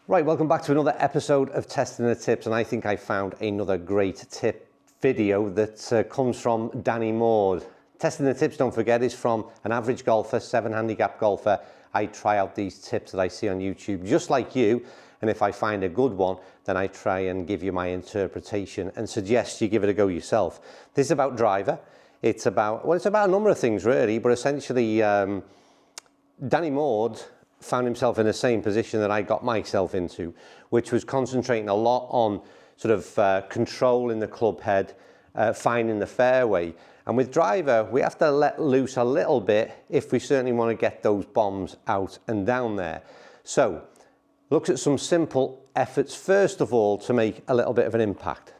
Right, welcome back to another episode of Testing the Tips, and I think I found another great tip video that comes from Danny Maude. Testing the Tips, don't forget, is from an average golfer, 7 handicap golfer. I try out these tips that I see on YouTube just like you, and if I find a good one, then I try and give you my interpretation and suggest you give it a go yourself. This is about driver. It's about a number of things really, but essentially Danny Maude found himself in the same position that I got myself into, which was concentrating a lot on sort of control in the club head, finding the fairway. And with driver, we have to let loose a little bit if we certainly want to get those bombs out and down there. So, look at some simple efforts, first of all, to make a little bit of an impact.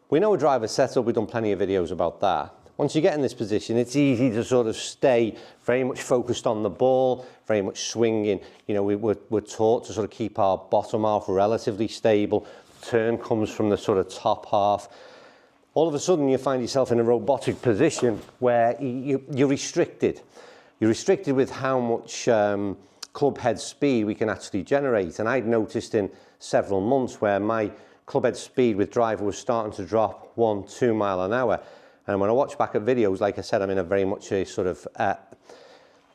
We know a driver setup, we've done plenty of videos about that. Once you get in this position, it's easy to sort of stay very much focused on the ball, very much swinging. You know, we're taught to sort of keep our bottom half relatively stable. Turn comes from the sort of top half. All of a sudden, you find yourself in a robotic position where you're restricted. You're restricted with how much club head speed we can actually generate. And I'd noticed in several months where my club head speed with driver was starting to drop 1-2 miles an hour. And when I watch back at videos, like I said, I'm in a very much a sort of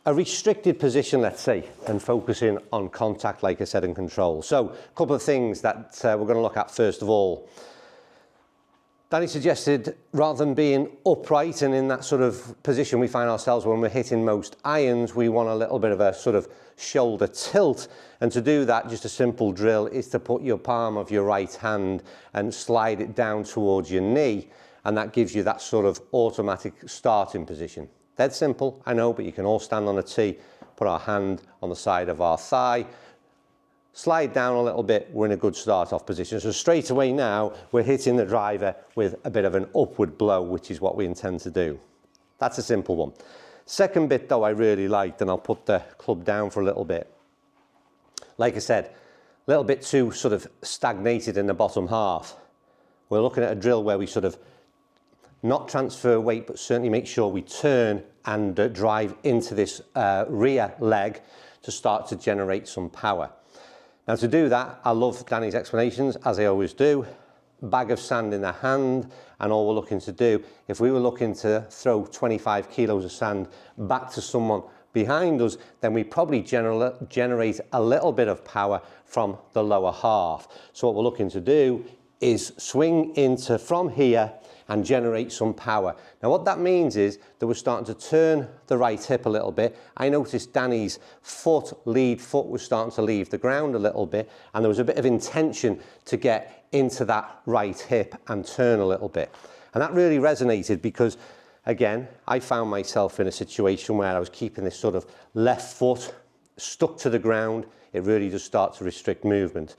a restricted position, let's say, and focusing on contact, like I said, and control. So a couple of things that we're going to look at first of all. Danny suggested rather than being upright and in that sort of position we find ourselves when we're hitting most irons, we want a little bit of a sort of shoulder tilt. And to do that, just a simple drill is to put your palm of your right hand and slide it down towards your knee. And that gives you that sort of automatic starting position. Dead simple, I know, but you can all stand on a tee, put our hand on the side of our thigh, slide down a little bit, we're in a good start off position. So straight away now, we're hitting the driver with a bit of an upward blow, which is what we intend to do. That's a simple one. Second bit though I really liked, and I'll put the club down for a little bit. Like I said, a little bit too sort of stagnated in the bottom half. We're looking at a drill where we sort of not transfer weight, but certainly make sure we turn and drive into this rear leg to start to generate some power. Now to do that, I love Danny's explanations, as I always do. Bag of sand in the hand, and all we're looking to do, if we were looking to throw 25 kilos of sand back to someone behind us, then we probably generate a little bit of power from the lower half. So what we're looking to do is swing into from here and generate some power. Now what that means is that we're starting to turn the right hip a little bit. I noticed Danny's lead foot was starting to leave the ground a little bit, and there was a bit of intention to get into that right hip and turn a little bit. And that really resonated because, again, I found myself in a situation where I was keeping this sort of left foot stuck to the ground. It really does start to restrict movement.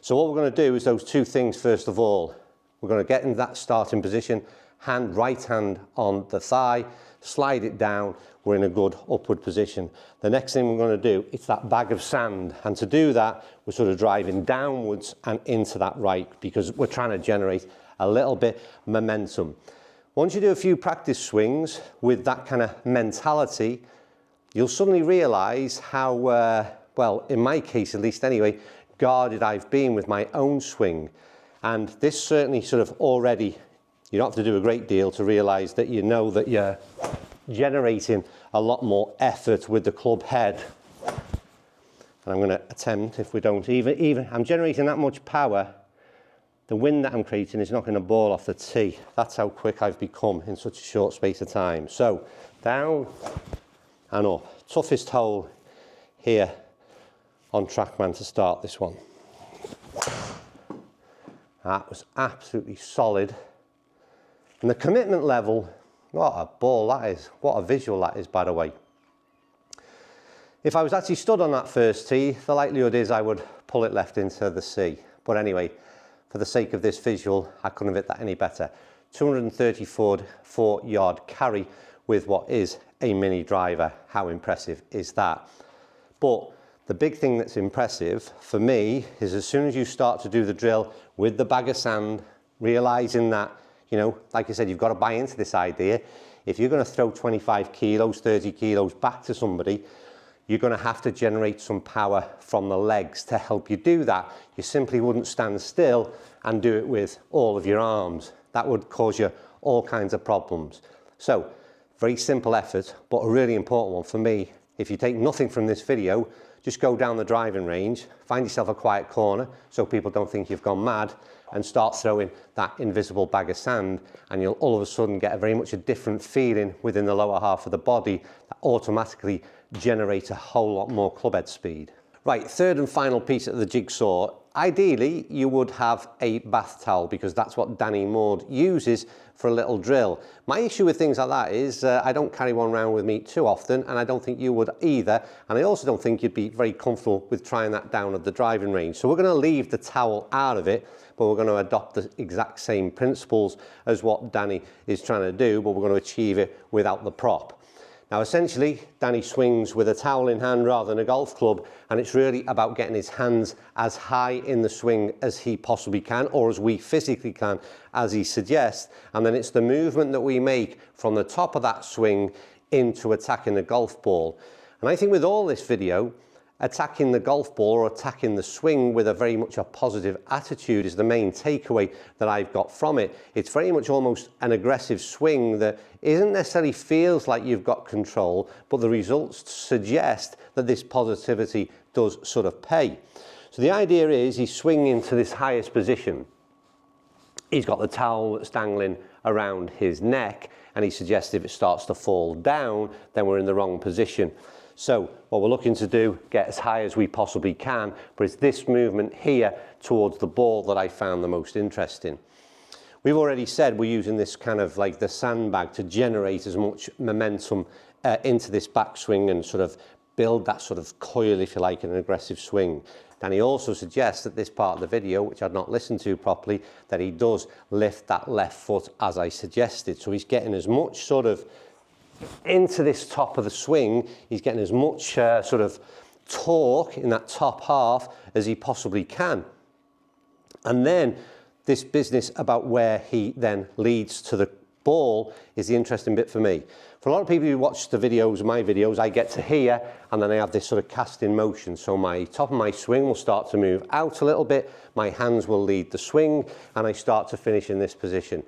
So what we're going to do is those two things first of all. We're going to get in that starting position, right hand on the thigh, slide it down, we're in a good upward position. The next thing we're going to do, it's that bag of sand, and to do that, we're sort of driving downwards and into that right because we're trying to generate a little bit momentum. Once you do a few practice swings with that kind of mentality, you'll suddenly realise how, well, in my case at least anyway, guarded I've been with my own swing. And this certainly sort of already, you don't have to do a great deal to realise that you know that you're generating a lot more effort with the club head. And I'm going to attempt, if we don't even I'm generating that much power, the wind that I'm creating is knocking the ball off the tee. That's how quick I've become in such a short space of time. So down and up. Toughest hole here on TrackMan to start this one. That was absolutely solid. And the commitment level, what a ball that is. What a visual that is, by the way. If I was actually stood on that first tee, the likelihood is I would pull it left into the sea. But anyway, for the sake of this visual, I couldn't have hit that any better. 234-yard carry with what is a mini driver. How impressive is that? But the big thing that's impressive for me is as soon as you start to do the drill with the bag of sand, realizing that, you know, like I said, you've got to buy into this idea. If you're going to throw 25 kilos, 30 kilos back to somebody, you're going to have to generate some power from the legs to help you do that. You simply wouldn't stand still and do it with all of your arms. That would cause you all kinds of problems. So, very simple effort, but a really important one for me. If you take nothing from this video, just go down the driving range, find yourself a quiet corner so people don't think you've gone mad, and start throwing that invisible bag of sand, and you'll all of a sudden get a very much a different feeling within the lower half of the body that automatically generates a whole lot more club head speed. Right, third and final piece of the jigsaw. Ideally, you would have a bath towel because that's what Danny Maude uses for a little drill. My issue with things like that is I don't carry one around with me too often, and I don't think you would either. And I also don't think you'd be very comfortable with trying that down at the driving range. So we're going to leave the towel out of it, but we're going to adopt the exact same principles as what Danny is trying to do, but we're going to achieve it without the prop. Now essentially, Danny swings with a towel in hand rather than a golf club, and it's really about getting his hands as high in the swing as he possibly can, or as we physically can, as he suggests, and then it's the movement that we make from the top of that swing into attacking the golf ball. And I think with all this video, attacking the golf ball or attacking the swing with a very much a positive attitude is the main takeaway that I've got from it. It's very much almost an aggressive swing that isn't necessarily feels like you've got control, but the results suggest that this positivity does sort of pay. So the idea is he's swinging to this highest position. He's got the towel that's dangling around his neck, and he suggests if it starts to fall down, then we're in the wrong position. So what we're looking to do, get as high as we possibly can, but it's this movement here towards the ball that I found the most interesting. We've already said we're using this kind of like the sandbag to generate as much momentum into this backswing and sort of build that sort of coil, if you like, in an aggressive swing. And he also suggests that this part of the video, which I'd not listened to properly, that he does lift that left foot as I suggested. So he's getting as much sort of into this top of the swing, he's getting as much sort of torque in that top half as he possibly can. And then this business about where he then leads to the ball is the interesting bit for me. For a lot of people who watch the videos, my videos, I get to here and then I have this sort of casting motion. So my top of my swing will start to move out a little bit, my hands will lead the swing, and I start to finish in this position.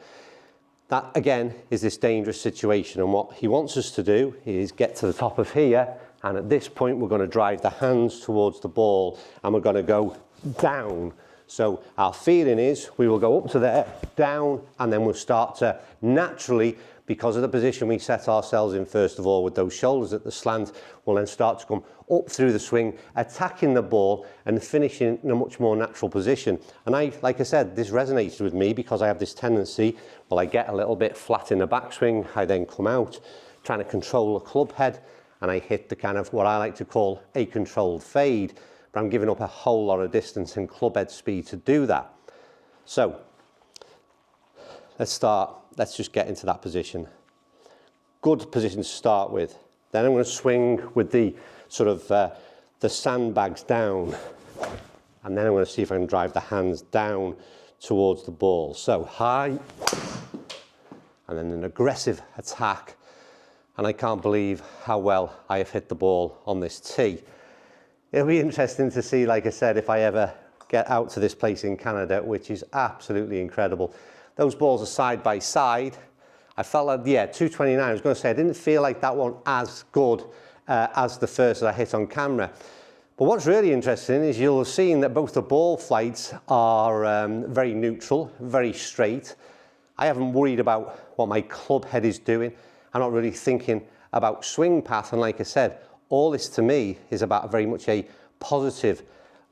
That, again, is this dangerous situation, and what he wants us to do is get to the top of here, and at this point we're going to drive the hands towards the ball and we're going to go down. So our feeling is we will go up to there, down, and then we'll start to naturally, because of the position we set ourselves in first of all with those shoulders at the slant, we'll then start to come up through the swing, attacking the ball and finishing in a much more natural position. And like I said, this resonates with me because I have this tendency, well, I get a little bit flat in the backswing, I then come out trying to control the club head, and I hit the kind of what I like to call a controlled fade, but I'm giving up a whole lot of distance and club head speed to do that. So let's just get into that position. Good position to start with. Then I'm going to swing with the sort of the sandbags down, and then I'm going to see if I can drive the hands down towards the ball. So high, and then an aggressive attack, and I can't believe how well I have hit the ball on this tee. It'll be interesting to see, like I said, if I ever get out to this place in Canada, which is absolutely incredible. Those balls are side by side. I felt like, yeah, 229, I was going to say, I didn't feel like that one as good as the first that I hit on camera. But what's really interesting is you'll have seen that both the ball flights are very neutral, very straight. I haven't worried about what my club head is doing. I'm not really thinking about swing path. And like I said, all this to me is about very much a positive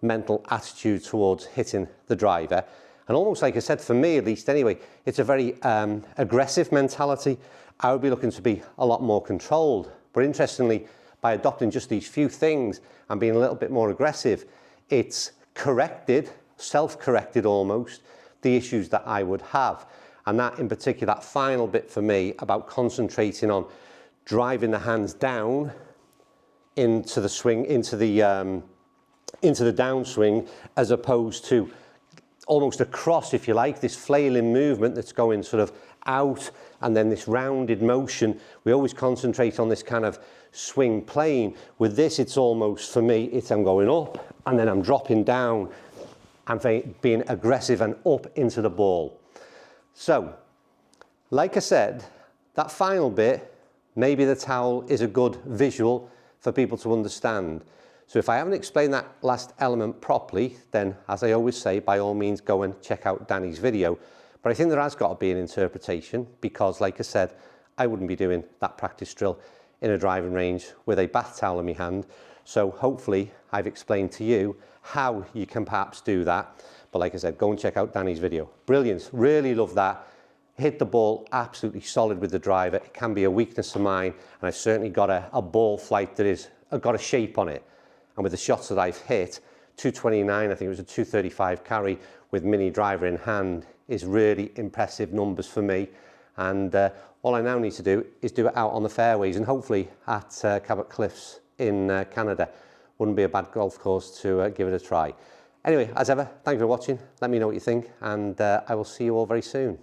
mental attitude towards hitting the driver. And almost like I said, for me at least anyway, it's a very aggressive mentality. I would be looking to be a lot more controlled. But interestingly, by adopting just these few things and being a little bit more aggressive, it's corrected, self-corrected almost, the issues that I would have. And that in particular, that final bit for me about concentrating on driving the hands down into the swing, into the downswing, as opposed to almost across, if you like, this flailing movement that's going sort of out, and then this rounded motion. We always concentrate on this kind of swing plane. With this, it's almost, for me, I'm going up and then I'm dropping down and being aggressive and up into the ball. So, like I said, that final bit, maybe the towel is a good visual for people to understand. So if I haven't explained that last element properly, then as I always say, by all means go and check out Danny's video. But I think there has got to be an interpretation, because like I said, I wouldn't be doing that practice drill in a driving range with a bath towel in my hand. So hopefully I've explained to you how you can perhaps do that. But like I said, go and check out Danny's video. Brilliant, really love that. Hit the ball absolutely solid with the driver. It can be a weakness of mine, and I've certainly got a ball flight that is got a shape on it. And with the shots that I've hit, 229, I think it was a 235 carry with mini driver in hand, is really impressive numbers for me. And all I now need to do is do it out on the fairways, and hopefully at Cabot Cliffs in Canada. Wouldn't be a bad golf course to give it a try. Anyway, as ever, thank you for watching. Let me know what you think, and I will see you all very soon.